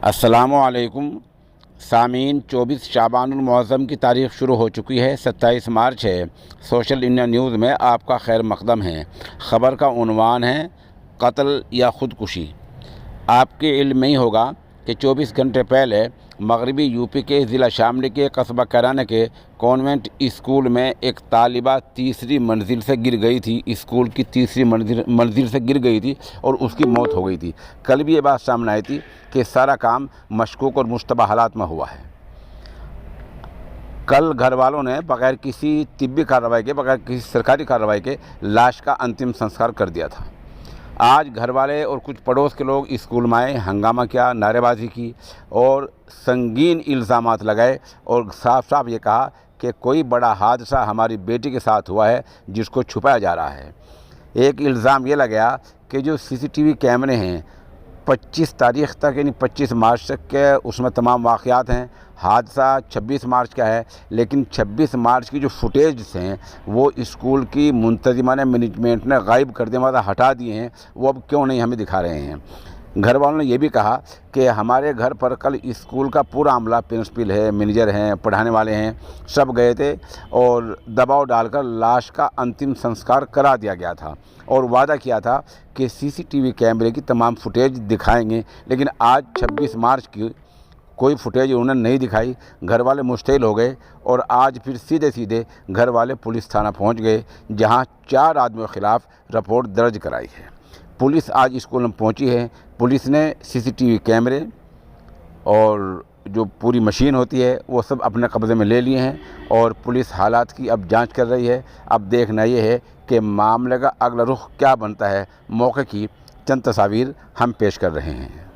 अस्सलामुअलैकुम सामीन। 24 शाबानुल मुअज़्ज़म की तारीख़ शुरू हो चुकी है। 27 मार्च है। सोशल इंडिया न्यूज़ में आपका खैर मक़दम है। ख़बर का उन्वान है कत्ल या ख़ुदकुशी। आपके इल्म में ही होगा कि 24 घंटे पहले मगरबी यूपी के ज़िला शामली के कस्बा कैराना के कॉन्वेंट स्कूल में एक तालिबा तीसरी मंजिल से गिर गई थी। स्कूल की तीसरी मंजिल से गिर गई थी और उसकी मौत हो गई थी। कल भी ये बात सामने आई थी कि सारा काम मशकूक और मुश्तबा हालात में हुआ है। कल घर वालों ने बग़ैर किसी तिब्बी कार्रवाई के, बग़ैर किसी सरकारी कार्रवाई के लाश का अंतिम संस्कार कर दिया था। आज घर वाले और कुछ पड़ोस के लोग स्कूल में आए, हंगामा किया, नारेबाजी की और संगीन इल्ज़ामात लगाए और साफ साफ ये कहा कि कोई बड़ा हादसा हमारी बेटी के साथ हुआ है जिसको छुपाया जा रहा है। एक इल्ज़ाम ये लगाया कि जो सीसीटीवी कैमरे हैं 25 तारीख़ तक यानी 25 मार्च तक के उसमें तमाम वाक़यात हैं। हादसा 26 मार्च का है, लेकिन 26 मार्च की जो फुटेज हैं वो स्कूल की मुंतज़िमाना मैनेजमेंट ने गायब कर दिए, मतलब हटा दिए हैं। वो अब क्यों नहीं हमें दिखा रहे हैं। घर वालों ने ये भी कहा कि हमारे घर पर कल स्कूल का पूरा अमला, प्रिंसिपल है, मैनेजर हैं, पढ़ाने वाले हैं, सब गए थे और दबाव डालकर लाश का अंतिम संस्कार करा दिया गया था और वादा किया था कि सीसीटीवी कैमरे की तमाम फुटेज दिखाएंगे। लेकिन आज 26 मार्च की कोई फुटेज उन्होंने नहीं दिखाई। घर वाले मुश्तिल हो गए और आज फिर सीधे सीधे घर वाले पुलिस थाना पहुंच गए, जहां 4 आदमियों के ख़िलाफ़ रिपोर्ट दर्ज कराई है। पुलिस आज स्कूल में पहुंची है। पुलिस ने सीसीटीवी कैमरे और जो पूरी मशीन होती है वो सब अपने कब्ज़े में ले लिए हैं और पुलिस हालात की अब जांच कर रही है। अब देखना ये है कि मामले का अगला रुख क्या बनता है। मौके की चंद तस्वीर हम पेश कर रहे हैं।